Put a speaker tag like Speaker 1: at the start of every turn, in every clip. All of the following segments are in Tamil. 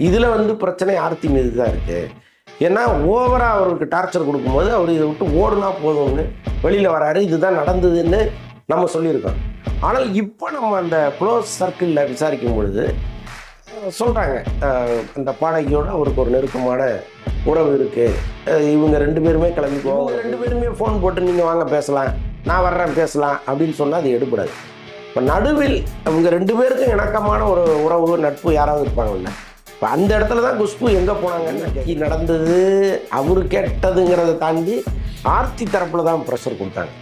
Speaker 1: இதில் வந்து பிரச்சனை ஆர்த்தி மீது தான் இருக்குது. ஏன்னா ஓவராக அவருக்கு டார்ச்சர் கொடுக்கும்போது அவர் இதை விட்டு ஓடுனா போதும்னு வெளியில் வராரு. இதுதான் நடந்ததுன்னு நம்ம சொல்லியிருக்கோம். ஆனால் இப்போ நம்ம அந்த க்ளோஸ் சர்க்கிளில் விசாரிக்கும் பொழுது சொல்கிறாங்க, அந்த பாடகியோட அவருக்கு ஒரு நெருக்கமான உறவு இருக்குது, இவங்க 2 பேருமே கிளம்பிக்குவோம், இவங்க 2 பேருமே ஃபோன் போட்டு நீங்கள் வாங்க பேசலாம், நான் வர்றேன் பேசலாம் அப்படின்னு சொன்னால் அது எடுபடாது. இப்போ நடுவில் அவங்க 2 பேருக்கும் இணக்கமான ஒரு உறவு நட்பு யாராவது இருப்பாங்கல்ல, இப்போ அந்த இடத்துல தான் குஷ்பு எங்கே போனாங்கன்னு நடந்தது. அவரு கேட்டதுங்கிறத தாண்டி ஆர்த்தி தரப்பில் தான் ப்ரெஷர் கொடுத்தாங்க.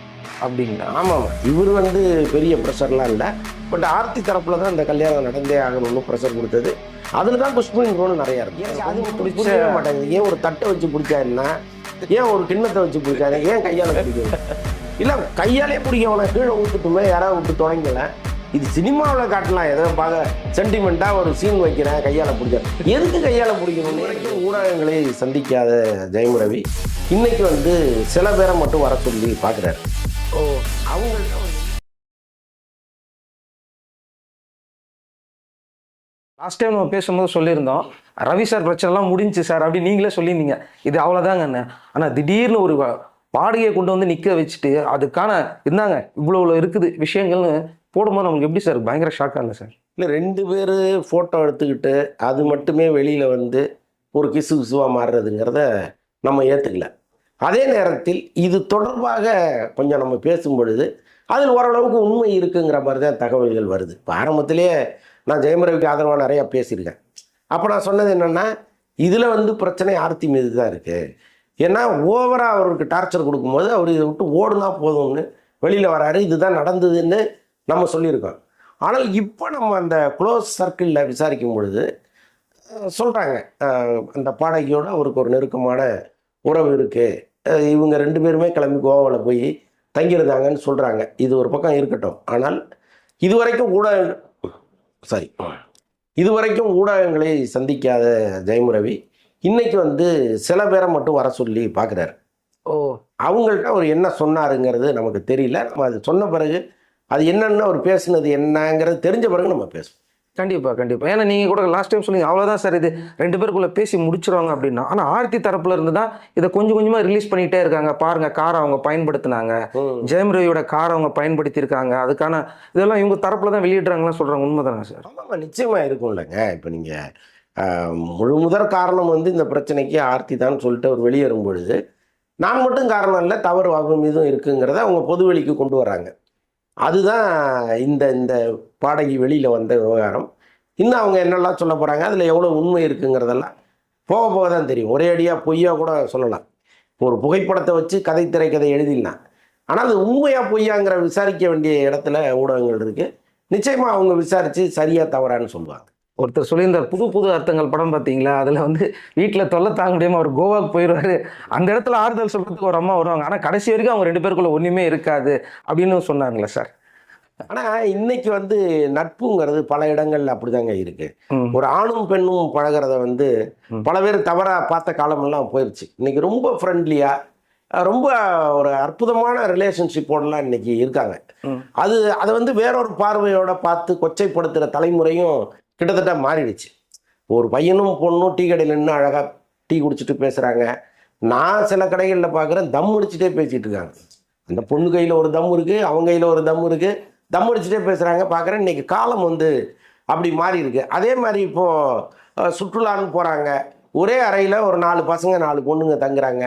Speaker 2: அப்படிங்களா?
Speaker 1: ஆமாம், இவர் வந்து பெரிய ப்ரெஷர்லாம் இல்லை, பட் ஆர்த்தி தரப்பில் தான் இந்த கல்யாணம் நடந்தே ஆகணும்னு ப்ரெஷர் கொடுத்தது. அதில் தான் குஷ்புவின் ரோல் நிறையா இருக்கு. அது பிடிக்கவே மாட்டாங்க. ஏன் ஒரு தட்டை வச்சு பிடிச்சா என்ன, ஏன் ஒரு கிண்ணத்தை வச்சு பிடிச்சாங்க, ஏன் கையால் பிடிக்கும்? இல்லை, கையாலே பிடிக்கவன கீழே ஊற்றுட்டுமே, யாராவது விட்டு தொடங்கல. இது சினிமாவில் காட்டலாம், ஏதோ பார்க்க சென்டிமெண்ட்டாக ஒரு சீன் வைக்கிறேன் கையால் பிடிச்ச, எதுக்கு கையால் பிடிக்கணும்? வரைக்கும் ஊடகங்களை சந்திக்காத ஜெயம் ரவி இன்னைக்கு வந்து சில பேரை மட்டும் வர சொல்லி பார்க்குறாரு. அவங்கள்ட்ட
Speaker 2: லாஸ்ட் டைம் நம்ம பேசும்போது சொல்லியிருந்தோம், ரவி சார் பிரச்சனைலாம் முடிஞ்சு சார் அப்படி நீங்களே சொல்லியிருந்தீங்க. இது அவ்வளோதாங்க என்ன. ஆனால் திடீர்னு ஒரு பாடகையை கொண்டு வந்து நிற்க வச்சுட்டு அதுக்கான இருந்தாங்க இவ்வளோ இருக்குது விஷயங்கள்னு போடும்போது நமக்கு எப்படி சார் பயங்கர ஷாக்காக இல்லை சார்?
Speaker 1: இல்லை, 2 பேர் ஃபோட்டோ எடுத்துக்கிட்டு அது மட்டுமே வெளியில் வந்து ஒரு கிசு கிசுவாக மாறுறதுங்கிறத நம்ம ஏற்றுக்கல. அதே நேரத்தில் இது தொடர்பாக கொஞ்சம் நம்ம பேசும் பொழுது அதில் ஓரளவுக்கு உண்மை இருக்குங்கிற மாதிரி தான் தகவல்கள் வருது. இப்போ ஆரம்பத்திலேயே நான் ஜெயம் ரவிக்கு ஆதரவாக நிறையா பேசியிருக்கேன். அப்போ நான் சொன்னது என்னென்னா, இதில் வந்து பிரச்சனை ஆர்த்தி மீது தான் இருக்குது. ஏன்னா ஓவராக அவருக்கு டார்ச்சர் கொடுக்கும்போது அவர் இதை விட்டு ஓடுனா போதும்னு வெளியில் வராரு. இதுதான் நடந்ததுன்னு நம்ம சொல்லியிருக்கோம். ஆனால் இப்போ நம்ம அந்த க்ளோஸ் சர்க்கிளில் விசாரிக்கும் பொழுது சொல்கிறாங்க, அந்த பாடகியோட அவருக்கு ஒரு நெருக்கமான உறவு இருக்குது, இவங்க 2 பேருமே கிளம்பி கோவாவில் போய் தங்கியிருந்தாங்கன்னு சொல்கிறாங்க. இது ஒரு பக்கம் இருக்கட்டும். ஆனால் இதுவரைக்கும் ஊடகங்களை சந்திக்காத ஜெயம் ரவி இன்னைக்கு வந்து சில பேரை மட்டும் வர சொல்லி பார்க்குறாரு. அவங்கள்ட்ட அவர் என்ன சொன்னாருங்கிறது நமக்கு தெரியல. நம்ம அது சொன்ன பிறகு அது என்னென்னு அவர் பேசுனது என்னங்கிறது தெரிஞ்ச பிறகு நம்ம பேசுவோம்.
Speaker 2: கண்டிப்பாக. ஏன்னா நீங்கள் கூட லாஸ்ட் டைம் சொன்னீங்க அவ்வளோதான் சார், இது 2 பேருக்குள்ளே பேசி முடிச்சிருவாங்க அப்படின்னா. ஆனால் ஆர்த்தி தரப்புல இருந்து தான் இதை கொஞ்சம் கொஞ்சமாக ரிலீஸ் பண்ணிகிட்டே இருக்காங்க. பாருங்கள், காரை அவங்க பயன்படுத்தினாங்க, ஜெயம் ரவியோட காரை அவங்க பயன்படுத்தியிருக்காங்க, அதுக்கான இதெல்லாம் இவங்க தரப்புல தான் வெளியிடுறாங்கன்னு சொல்கிறாங்க. உண்மைதானே சார்?
Speaker 1: ஆமாம், நிச்சயமாக இருக்கும் இல்லைங்க. இப்போ நீங்கள் முதற் காரணம் வந்து இந்த பிரச்சனைக்கு ஆர்த்தி தான் சொல்லிட்டு அவர் வெளியேறும் பொழுது நான் மட்டும் காரணம் இல்லை, தவறு அவங்க மீதும் இருக்குங்கிறத அவங்க பொதுவெளிக்கு கொண்டு வராங்க. அதுதான் இந்த இந்த பாடகி வெளியில் வந்த விவகாரம். இன்னும் அவங்க என்னெல்லாம் சொல்ல போகிறாங்க, அதில் எவ்வளோ உண்மை இருக்குங்கிறதெல்லாம் போக போக தான் தெரியும். ஒரே அடியாக பொய்யா கூட சொல்லலாம். இப்போ ஒரு புகைப்படத்தை வச்சு கதை திரைக்கதை எழுதிடலாம். ஆனால் அது உண்மையாக பொய்யாங்கிற விசாரிக்க வேண்டிய இடத்துல ஊடகங்கள் இருக்குது. நிச்சயமாக அவங்க விசாரித்து சரியாக தவறான்னு சொல்லுவாங்க.
Speaker 2: ஒருத்தர் சொல்லியிருந்தார், புது புது அர்த்தங்கள் படம் பார்த்தீங்களா, அதில் வந்து வீட்டில் தொல்லை தாங்க முடியாமல் அவர் கோவாவுக்கு போயிடுவார், அந்த இடத்துல ஆறுதல் சொல்கிறதுக்கு ஒரு அம்மா வருவாங்க, ஆனால் கடைசி வரைக்கும் அவங்க 2 பேருக்குள்ள ஒன்றுமே இருக்காது அப்படின்னு சொன்னாங்களே சார்.
Speaker 1: ஆனால் இன்னைக்கு வந்து நட்புங்கிறது பல இடங்கள்ல அப்படிதாங்க இருக்கு. ஒரு ஆணும் பெண்ணும் பழகிறத வந்து பல பேர் தவறாக பார்த்த காலமெல்லாம் போயிடுச்சு. இன்னைக்கு ரொம்ப ஃப்ரெண்ட்லியாக ரொம்ப ஒரு அற்புதமான ரிலேஷன்ஷிப்போடலாம் இன்னைக்கு இருக்காங்க. அதை வந்து வேறொரு பார்வையோட பார்த்து கொச்சைப்படுத்துகிற தலைமுறையும் கிட்டத்தட்ட மாறிடுச்சு. ஒரு பையனும் பொண்ணும் டீ கடையில் நின்று அழகாக டீ குடிச்சிட்டு பேசுகிறாங்க. நான் சில கடைகளில் பார்க்குறேன், தம் அடிச்சுட்டே பேசிகிட்டு இருக்காங்க. அந்த பொண்ணு கையில் ஒரு தம் இருக்குது, அவங்க கையில் ஒரு தம் இருக்குது, தம் அடிச்சுட்டே பேசுகிறாங்க பார்க்குறேன். இன்றைக்கி காலம் வந்து அப்படி மாறி இருக்கு. அதே மாதிரி இப்போது சுற்றுலான்னு போகிறாங்க, ஒரே அறையில் ஒரு 4 பசங்க 4 பொண்ணுங்க தங்குறாங்க,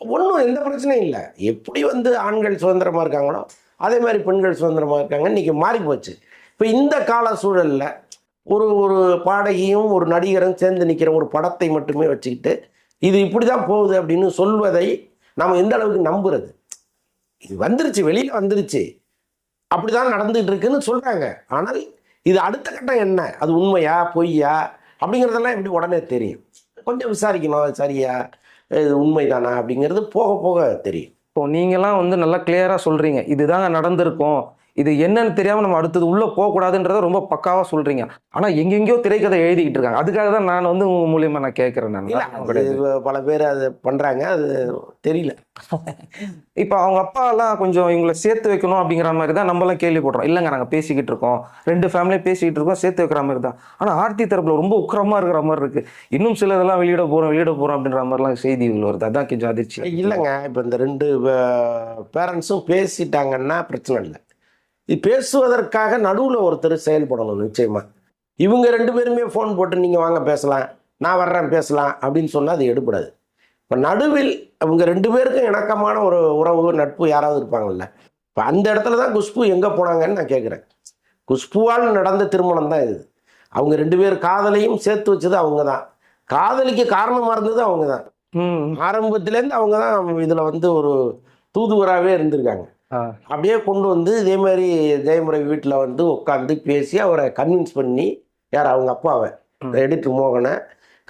Speaker 1: ஒன்றும் எந்த பிரச்சனையும் இல்லை. எப்படி வந்து ஆண்கள் சுதந்திரமாக இருக்காங்களோ அதே மாதிரி பெண்கள் சுதந்திரமாக இருக்காங்க. இன்றைக்கி மாறி போச்சு. இப்போ இந்த கால சூழலில் ஒரு ஒரு பாடகியும் ஒரு நடிகரும் சேர்ந்து நிற்கிற ஒரு படத்தை மட்டுமே வச்சுக்கிட்டு இது இப்படி தான் போகுது அப்படின்னு சொல்வதை நாம் எந்த அளவுக்கு நம்புறது? இது வந்துருச்சு, வெளியில் வந்துருச்சு, அப்படி தான் நடந்துகிட்டு இருக்குன்னு சொல்கிறாங்க. ஆனால் இது அடுத்த கட்டம் என்ன, அது உண்மையா பொய்யா அப்படிங்கிறதெல்லாம் எப்படி உடனே தெரியும்? கொஞ்சம் விசாரிக்கணும், அது சரியா இது உண்மைதானா அப்படிங்கிறது போக போக தெரியும்.
Speaker 2: இப்போ நீங்களாம் வந்து நல்லா கிளியராக சொல்கிறீங்க, இதுதாங்க நடந்திருக்கும், இது என்னன்னு தெரியாம நம்ம அடுத்தது உள்ள போகக்கூடாதுன்றத ரொம்ப பக்காவா சொல்றீங்க. ஆனா எங்கெங்கயோ திரைக்கதை எழுதிக்கிட்டு இருக்காங்க. அதுக்காக தான் நான் வந்து உங்க மூலியமா நான் கேட்கிறேன். நான்
Speaker 1: இல்ல அது பல பேர் அது பண்றாங்க, அது தெரியல.
Speaker 2: இப்ப அவங்க அப்பா எல்லாம் கொஞ்சம் இவங்களை சேர்த்து வைக்கணும் அப்படிங்கிற மாதிரி தான் நம்ம எல்லாம் கேள்விப்படுறோம். இல்லைங்க நாங்க பேசிக்கிட்டு இருக்கோம், 2 ஃபேமிலியும் பேசிக்கிட்டு இருக்கோம், சேர்த்து வைக்கிற மாதிரி தான். ஆனா ஆர்த்தி தரப்புல ரொம்ப உக்கிரமா இருக்கிற மாதிரி இருக்கு. இன்னும் சிலதெல்லாம் வெளியிட போறோம் அப்படின்ற மாதிரிலாம் செய்திகள் வருது. அதான் கொஞ்சம் அதிர்ச்சி.
Speaker 1: இல்லைங்க, இப்போ இந்த 2 பேரண்ட்ஸும் பேசிட்டாங்கன்னா பிரச்சனை இல்லை. இது பேசுவதற்காக நடுவில் ஒருத்தர் செயல்படணும் நிச்சயமா. இவங்க 2 பேருமே ஃபோன் போட்டு நீங்கள் வாங்க பேசலாம், நான் வர்றேன் பேசலாம் அப்படின்னு சொன்னால் அது எடுபடாது. இப்போ நடுவில் அவங்க 2 பேருக்கும் இணக்கமான ஒரு உறவு நட்பு யாராவது இருப்பாங்கல்ல. இப்போ அந்த இடத்துல தான் குஷ்பு எங்கே போனாங்கன்னு நான் கேட்குறேன். குஷ்புவால் நடந்த திருமணம் தான் இது. அவங்க 2 பேர் காதலையும் சேர்த்து வச்சது அவங்க தான். காதலிக்கு காரணமாக இருந்தது அவங்க தான். ஆரம்பத்துலேருந்து அவங்க தான் இதில் வந்து ஒரு தூதுவராகவே இருந்திருக்காங்க. அப்படியே கொண்டு வந்து இதே மாதிரி ஜெயமுறை வீட்டில் வந்து உட்காந்து பேசி அவரை கன்வின்ஸ் பண்ணி, யார் அவங்க அப்பாவை எடிட்டர் மோகனை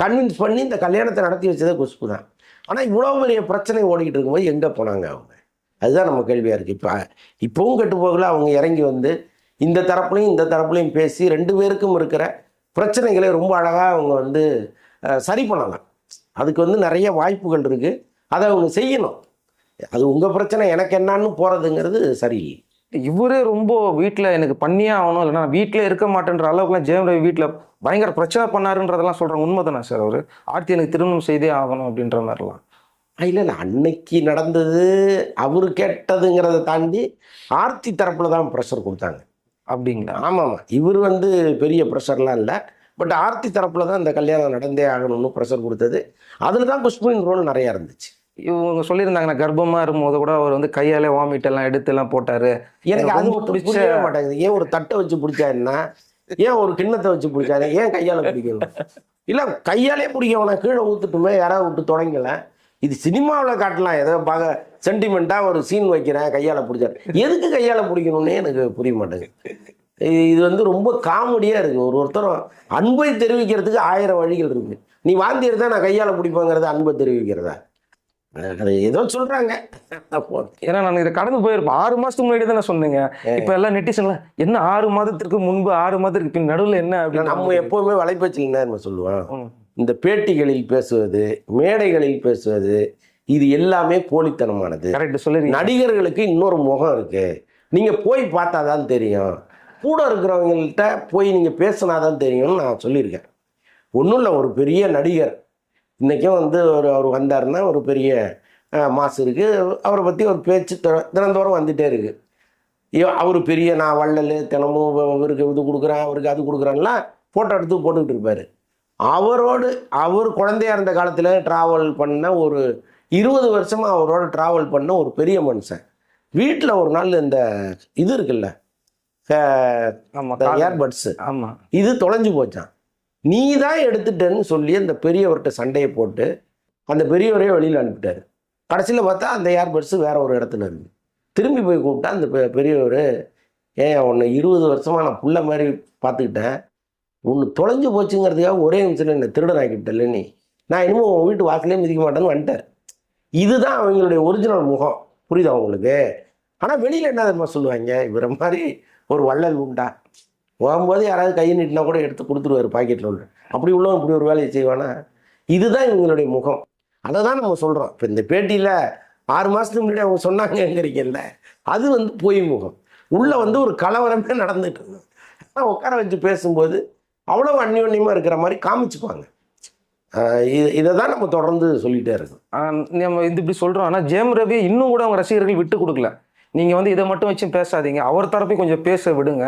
Speaker 1: கன்வின்ஸ் பண்ணி இந்த கல்யாணத்தை நடத்தி வச்சதே குஷ்பு தான். ஆனால் இவ்வளோ பெரிய பிரச்சனை ஓடிக்கிட்டு இருக்கும்போது எங்கே போனாங்க அவங்க? அதுதான் நம்ம கேள்வியாக இருக்குது. இப்போவும் கெட்டு போகல. அவங்க இறங்கி வந்து இந்த தரப்புலையும் பேசி 2 பேருக்கும் இருக்கிற பிரச்சனைகளை ரொம்ப அழகாக அவங்க வந்து சரி பண்ணலாம். அதுக்கு வந்து நிறைய வாய்ப்புகள் இருக்குது. அதை அவங்க செய்யணும். அது உங்கள் பிரச்சனை, எனக்கு என்னான்னு போகிறதுங்கிறது சரியில்லை.
Speaker 2: இவரே ரொம்ப வீட்டில் எனக்கு பண்ணியே ஆகணும், இல்லைன்னா வீட்டில் இருக்க மாட்டேன்ற அளவுக்குலாம் ஜெயம் ரவி வீட்டில் பயங்கர பிரச்சனை பண்ணாருன்றதெல்லாம் சொல்கிறாங்க. உண்மை தானே சார்? அவர் ஆர்த்தி எனக்கு திருமணம் செய்தே ஆகணும் அப்படின்ற மாதிரிலாம்.
Speaker 1: இல்லை அன்னைக்கு நடந்தது அவர் கேட்டதுங்கிறத தாண்டி ஆர்த்தி தரப்பில் தான் ப்ரெஷர் கொடுத்தாங்க.
Speaker 2: அப்படிங்களா?
Speaker 1: ஆமாம், இவர் வந்து பெரிய ப்ரெஷர்லாம் இல்லை. பட் ஆர்த்தி தரப்பில் தான் இந்த கல்யாணம் நடந்தே ஆகணும்னு ப்ரெஷர் கொடுத்தது. அதில் தான் குஷ்புவின் ரோல் நிறையா இருந்துச்சு.
Speaker 2: இவங்க சொல்லியிருந்தாங்க, நான் கர்ப்பமாக இருக்கும்போது கூட அவர் வந்து கையாலே வாமிட் எல்லாம் எடுத்து எல்லாம் போட்டாரு.
Speaker 1: எனக்கு அது புரியவே மாட்டேங்குது. ஏன் ஒரு தட்டை வச்சு பிடிச்சா என்ன, ஏன் ஒரு கிண்ணத்தை வச்சு பிடிச்சாரு, ஏன் கையால் பிடிக்கணும்? இல்லை கையாலே பிடிக்கணும், கீழே ஊற்றுட்டுமே, யாராவது விட்டு தொடங்கலை. இது சினிமாவில் காட்டலாம், ஏதோ பார்க்க சென்டிமெண்ட்டாக ஒரு சீன் வைக்கிறேன், கையால் பிடிச்சாரு. எதுக்கு கையால் பிடிக்கணும்னே எனக்கு புரிய மாட்டேங்குது. இது வந்து ரொம்ப காமெடியாக இருக்குது. ஒருத்தரும் அன்பை தெரிவிக்கிறதுக்கு 1000 வழிகள் இருக்குது. நீ வாந்தி எடுத்தால் நான் கையால் பிடிப்பேங்கிறத அன்பை தெரிவிக்கிறதா? அது ஏதோ சொல்கிறாங்க.
Speaker 2: ஏன்னா நான் இதை கடந்து போயிருப்பேன். 6 மாதத்துக்கு முன்னாடி தானே சொன்னீங்க. இப்போ எல்லாம் நெட்டிசன்லாம் என்ன 6 மாதத்திற்கு முன்பு 6 மாதத்திற்கு பின் நடுவில் என்ன அப்படின்னு.
Speaker 1: நம்ம எப்போவுமே வலைபேச்சில் நம்ம சொல்லுவோம். இந்த பேட்டிகளில் பேசுவது, மேடைகளில் பேசுவது, இது எல்லாமே போலித்தனமானது.
Speaker 2: கரெக்ட் சொல்லி.
Speaker 1: நடிகர்களுக்கு இன்னொரு முகம் இருக்கு, நீங்க போய் பார்த்தாதான் தெரியும். கூட இருக்கிறவங்கள்ட்ட போய் நீங்க பேசினாதான் தெரியும்னு நான் சொல்லியிருக்கேன். ஒன்றும் இல்லை, ஒரு பெரிய நடிகர் இன்றைக்கும் வந்து அவர் வந்தாருன்னா ஒரு பெரிய மாசு இருக்குது, அவரை பற்றி ஒரு பேச்சு தினந்தோறும் வந்துகிட்டே இருக்குது. அவர் பெரிய நான் வள்ளல், தினமும் இவருக்கு இது கொடுக்குறேன், அவருக்கு அது கொடுக்குறேன்லாம் ஃபோட்டோ எடுத்து போட்டுக்கிட்டு இருப்பார். அவர் குழந்தையா இருந்த காலத்தில் ட்ராவல் பண்ண ஒரு 20 வருஷமாக அவரோட ட்ராவல் பண்ண ஒரு பெரிய மனுஷன் வீட்டில் ஒரு நாள் இந்த இது இருக்குல்ல, ஏர்பட்ஸு,
Speaker 2: ஆமாம்,
Speaker 1: இது தொலைஞ்சு போச்சான். நீ தான் எடுத்துட்டேன்னு சொல்லி அந்த பெரியவர்கிட்ட சண்டையை போட்டு அந்த பெரியவரையே வெளியில் அனுப்பிட்டார். கடைசியில் பார்த்தா அந்த ஏர்பட்ஸு வேற ஒரு இடத்துல இருக்கு. திரும்பி போய் கூப்பிட்டா அந்த பெரியவர், ஏன் உன்னை 20 வருஷமாக நான் புள்ள மாதிரி பார்த்துக்கிட்டேன், ஒன்று தொலைஞ்சு போச்சுங்கிறதுக்காக ஒரே நிமிஷத்தில் என்னை திருடனாக்கிட்டல, நீ நான் இன்னமும் உன் வீட்டு வாசலே மிதிக்க மாட்டேன்னு வந்துட்டார். இதுதான் அவங்களுடைய ஒரிஜினல் முகம். புரியுதா உங்களுக்கு? ஆனால் வெளியில் என்ன தெரியுமா சொல்லுவாங்க, இவரை மாதிரி ஒரு வள்ளல் உண்டா, போகும்போது யாராவது கையை நீட்டினா கூட எடுத்து கொடுத்துருவாரு பாக்கெட்டில் உள்ள. அப்படி உள்ளவன் இப்படி ஒரு வேலையை செய்வானா? இதுதான் இவங்களுடைய முகம். அதை தான் நம்ம சொல்கிறோம். இப்போ இந்த பேட்டியில் 6 மாதத்துக்கு முன்னாடி அவங்க சொன்னாங்கங்கிறீங்கல்ல, அது வந்து பொய் முகம். உள்ளே வந்து ஒரு கலவரமே நடந்துட்டு இருந்தது. ஆனால் உட்கார வச்சு பேசும்போது அவ்வளோ அந்யோன்யமாக இருக்கிற மாதிரி காமிச்சுப்பாங்க. இதை தான் நம்ம தொடர்ந்து சொல்லிகிட்டே இருக்கோம்.
Speaker 2: நம்ம இது இப்படி சொல்கிறோம். ஆனால் ஜெயம் ரவி இன்னும் கூட அவங்க ரசிகர்கள் விட்டு கொடுக்கல. நீங்கள் வந்து இதை மட்டும் வச்சு பேசாதீங்க, அவர் தரப்பையும் கொஞ்சம் பேச விடுங்க.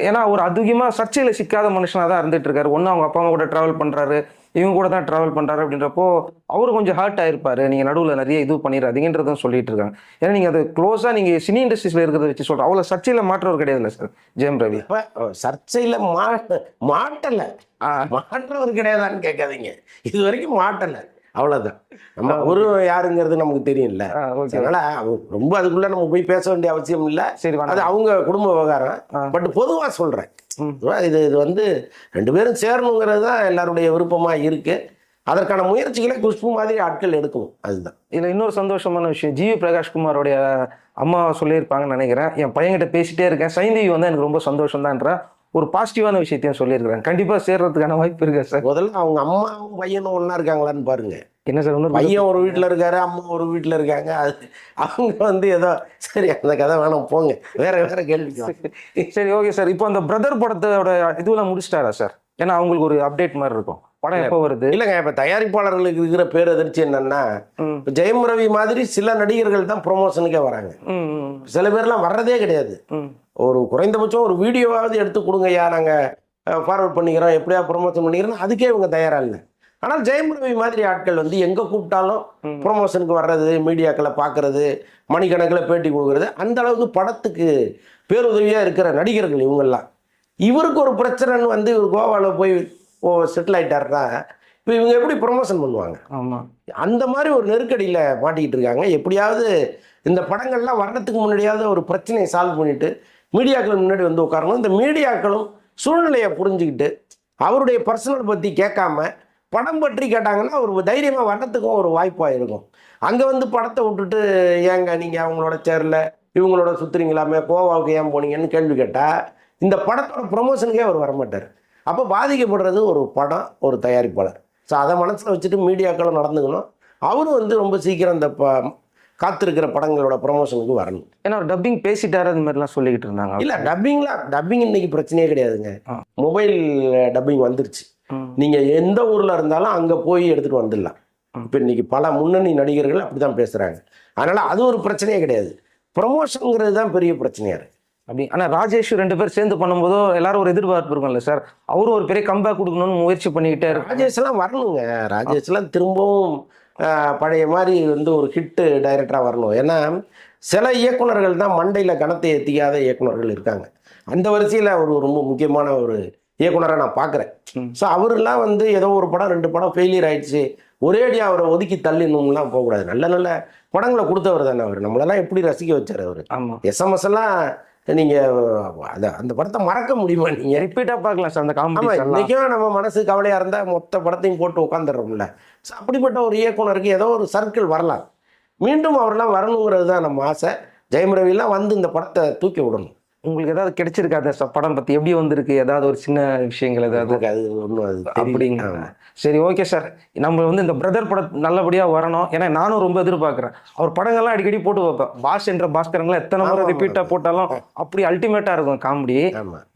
Speaker 2: ஏன்னா அவர் அதிகமாக சர்ச்சையில் சிக்காத மனுஷனாக தான் இருந்துட்டு இருக்காரு. ஒன்று அவங்க அப்பா அம்மா கூட ட்ராவல் பண்ணுறாரு, இவங்க கூட தான் ட்ராவல் பண்ணுறாரு. அப்படின்றப்போ அவர் கொஞ்சம் ஹர்ட் ஆயிருப்பாரு. நீங்கள் நடுவில் நிறைய இது பண்ணிடாதீங்கன்றதும் சொல்லிட்டு இருக்காங்க. ஏன்னா நீங்கள் அது க்ளோஸாக நீங்கள் சினி இண்டஸ்ட்ரீஸில் இருக்கிறத வச்சு சொல்கிறோம். அவ்வளோ சர்ச்சையில் மாற்றவர் கிடையாதுல்ல சார் ஜெயம் ரவி?
Speaker 1: இப்போ சர்ச்சையில் மாற்றவர் கிடையாதான்னு கேட்காதீங்க. இது வரைக்கும் மாட்டலை, அவ்வளோதான். நம்ம ஒரு யாருங்கிறது நமக்கு தெரியும்ல. அதனால ரொம்ப அதுக்குள்ள நம்ம போய் பேச வேண்டிய அவசியம் இல்லை.
Speaker 2: சரி,
Speaker 1: அது அவங்க குடும்ப விவகாரம். பட் பொதுவாக சொல்கிறேன், இது வந்து 2 பேரும் சேரணுங்கிறது தான் எல்லாருடைய விருப்பமாக இருக்கு. அதற்கான முயற்சிகளை குஷ்பு மாதிரி ஆட்கள் எடுக்கணும். அதுதான்
Speaker 2: இதுல இன்னொரு சந்தோஷமான விஷயம், ஜிவி பிரகாஷ்குமாரோடைய அம்மா சொல்லியிருப்பாங்கன்னு நினைக்கிறேன். என் பையன்கிட்ட பேசிட்டே இருக்கேன், சைந்தவி வந்து எனக்கு ரொம்ப சந்தோஷம் தான்ற ஒரு பாசிட்டிவான விஷயத்தையும் சொல்லியிருக்கிறேன். கண்டிப்பா சேர்றதுக்கான வாய்ப்பு இருக்கு சார்.
Speaker 1: முதல்ல அவங்க அம்மாவும் பையனும் ஒண்ணா இருக்காங்களான்னு பாருங்க.
Speaker 2: என்ன சார் ஒன்று
Speaker 1: பையன் ஒரு வீட்டில் இருக்காரு, அம்மா ஒரு வீட்டில் இருக்காங்க. அது அவங்க வந்து ஏதோ சரி அந்த கதை வேணாம் போங்க, வேற வேற கேள்வி.
Speaker 2: சரி ஓகே சார். இப்போ அந்த பிரதர் படத்தோட இதுவெல்லாம் முடிச்சிட்டாரா சார்? ஏன்னா அவங்களுக்கு ஒரு அப்டேட் மாதிரி இருக்கும், படம் எப்போ வருது?
Speaker 1: இல்லைங்க, இப்ப தயாரிப்பாளர்களுக்கு இருக்கிற பேரதிர்ச்சி என்னன்னா, இப்ப ஜெயம் ரவி மாதிரி சில நடிகர்கள் தான் ப்ரொமோஷனுக்கே வராங்க. சில பேர்லாம் வர்றதே கிடையாது. ஒரு குறைந்தபட்சம் ஒரு வீடியோவாவது எடுத்து கொடுங்கய்யா, நாங்க ஃபார்வர்ட் பண்ணிக்கிறோம், எப்படியா ப்ரொமோஷன் பண்ணிக்கிறோம், அதுக்கே இவங்க தயாரா இல்லை. ஆனால் ஜெயம் ரவி மாதிரி ஆட்கள் வந்து எங்க கூப்பிட்டாலும் ப்ரொமோஷனுக்கு வர்றது, மீடியாக்களை பார்க்கறது, மணிக்கணக்கில் பேட்டி கொடுக்கறது, அந்த அளவுக்கு படத்துக்கு பேருதவியா இருக்கிற நடிகர்கள் இவங்கெல்லாம். இவருக்கு ஒரு பிரச்சனைன்னு வந்து இவர் கோவாவில் போய் செட்டில் ஆயிட்டாருன்னா இப்போ இவங்க எப்படி ப்ரொமோஷன் பண்ணுவாங்க?
Speaker 2: ஆமாம்,
Speaker 1: அந்த மாதிரி ஒரு நெருக்கடியில் மாட்டிக்கிட்டு இருக்காங்க. எப்படியாவது இந்த படங்கள்லாம் வர்றதுக்கு முன்னாடியாவது ஒரு பிரச்சனையை சால்வ் பண்ணிட்டு மீடியாக்கள் முன்னாடி வந்து உட்காரணும். இந்த மீடியாக்களும் சூழ்நிலையை புரிஞ்சுக்கிட்டு அவருடைய பர்சனல் பற்றி கேட்காம படம் பற்றி கேட்டாங்கன்னா ஒரு தைரியமாக வர்றதுக்கும் ஒரு வாய்ப்பாக இருக்கும். அங்கே வந்து படத்தை விட்டுட்டு ஏங்க நீங்கள் அவங்களோட சேரில் இவங்களோட சுற்றுறீங்களாமே, கோவாவுக்கு ஏன் போனீங்கன்னு கேள்வி கேட்டால் இந்த படத்தோட ப்ரொமோஷனுக்கே அவர் வரமாட்டார். அப்போ பாதிக்கப்படுறது ஒரு படம், ஒரு தயாரிப்பாளர். ஸோ அதை மனசில் வச்சுட்டு மீடியாக்களும் நடந்துக்கணும். அவரும் வந்து ரொம்ப சீக்கிரம் இந்த காத்திருக்கிற படங்களோட ப்ரொமோஷனுக்கு வரணும்.
Speaker 2: ஏன்னா டப்பிங் பேசிட்டாரு அது மாதிரிலாம் சொல்லிக்கிட்டு இருந்தாங்க.
Speaker 1: இல்லை, டப்பிங் இன்னைக்கு பிரச்சனையே கிடையாதுங்க. மொபைல் டப்பிங் வந்துருச்சு. நீங்கள் எந்த ஊரில் இருந்தாலும் அங்கே போய் எடுத்துகிட்டு வந்துடலாம். இப்போ இன்னைக்கு பல முன்னணி நடிகர்கள் அப்படி தான் பேசுகிறாங்க. அதனால் அது ஒரு பிரச்சனையே கிடையாது. ப்ரொமோஷனுங்கிறது தான் பெரிய பிரச்சனையாக இருக்குது.
Speaker 2: அப்படி ஆனால் ராஜேஷ் 2 பேர் சேர்ந்து பண்ணும்போதோ எல்லாரும் ஒரு எதிர்பார்ப்பு இருக்கும்ல சார், அவரும் ஒரு பெரிய கம்பேக் கொடுக்கணும்னு முயற்சி பண்ணிக்கிட்டே இருக்கு.
Speaker 1: ராஜேஷ்லாம் வரணுங்க. ராஜேஷ்லாம் திரும்பவும் பழைய மாதிரி வந்து ஒரு ஹிட்டு டைரக்டராக வரணும். ஏன்னா சில இயக்குனர்கள் தான் மண்டையில் கணத்தை ஏற்றிக்காத இயக்குனர்கள் இருக்காங்க. அந்த வரிசையில் அவர் ரொம்ப முக்கியமான ஒரு இயக்குனரை நான் பார்க்குறேன். ஸோ அவரெல்லாம் வந்து ஏதோ ஒரு படம் 2 படம் ஃபெயிலியர் ஆயிடுச்சு, ஒரேடியாக அவரை ஒதுக்கி தள்ளிடணும்லாம் போகக்கூடாது. நல்ல நல்ல படங்களை கொடுத்தவர் தானே அவர். நம்மளெல்லாம் எப்படி ரசிக்க வச்சார் அவர். எஸ்எம்எஸ் எல்லாம் நீங்கள் அந்த படத்தை மறக்க முடியுமா? நீங்கள்
Speaker 2: ரிப்பீட்டாக பார்க்கலாம் சார் அந்த காமெடி.
Speaker 1: இன்றைக்கும் நம்ம மனசு கவலையாக இருந்தால் மொத்த படத்தையும் போட்டு உட்காந்துடுறோம்ல. ஸோ அப்படிப்பட்ட ஒரு இயக்குனருக்கு ஏதோ ஒரு சர்க்கிள் வரலாம். மீண்டும் அவரெல்லாம் வரணுங்கிறது தான் நம்ம ஆசை. ஜெயம் ரவிலாம் வந்து இந்த படத்தை தூக்கி விடணும்.
Speaker 2: உங்களுக்கு ஏதாவது கிடைச்சிருக்காது படம் பற்றி எப்படி வந்திருக்கு, ஏதாவது ஒரு சின்ன விஷயங்கள் ஏதாவது?
Speaker 1: அது ஒன்றும் அது
Speaker 2: அப்படிங்க. சரி ஓகே சார், நம்ம வந்து இந்த பிரதர் படம் நல்லபடியாக வரணும். ஏன்னா நானும் ரொம்ப எதிர்பார்க்குறேன். அவர் படங்கள்லாம் அடிக்கடி போட்டு வைப்பேன். பாஸ் என்ற பாஸ்கரங்களாம் எத்தனை முறை ரிப்பீட்டாக போட்டாலும் அப்படி அல்டிமேட்டாக இருக்கும் காமெடி.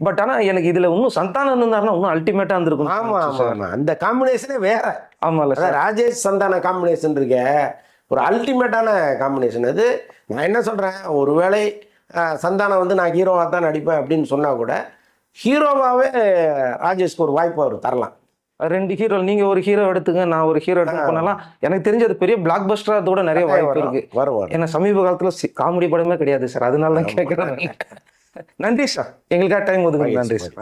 Speaker 2: பட் ஆனால் எனக்கு இதில் இன்னும் சந்தானம் இருந்தாருன்னா இன்னும் அல்டிமேட்டாக இருந்திருக்கும்.
Speaker 1: ஆமாம், அந்த காம்பினேஷனே வேற.
Speaker 2: ஆமாம்ல சார், ராஜேஷ்
Speaker 1: சந்தான காம்பினேஷன் இருக்க ஒரு அல்டிமேட்டான காம்பினேஷன் அது. நான் என்ன சொல்கிறேன், ஒருவேளை சந்தானம் வந்து நான் ஹீரோவாக தான் நடிப்பேன் அப்படின்னு சொன்னால் கூட ஹீரோவாகவே ராஜேஷ்க்கு ஒரு வாய்ப்பு அவர் தரலாம்.
Speaker 2: 2 ஹீரோ, நீங்கள் ஒரு ஹீரோ எடுத்துங்க, நான் ஒரு ஹீரோ எடுத்து பண்ணலாம். எனக்கு தெரிஞ்சது பெரிய பிளாக் பஸ்டராக அதோட நிறைய வாய்ப்பு இருக்கு.
Speaker 1: வரும்.
Speaker 2: ஏன்னா சமீப காலத்தில் காமெடி படமே கிடையாது சார், அதனால தான் கேட்குறேன். நன்றி சார், எங்களுக்காக டைம் ஒதுங்க. நன்றி சார்.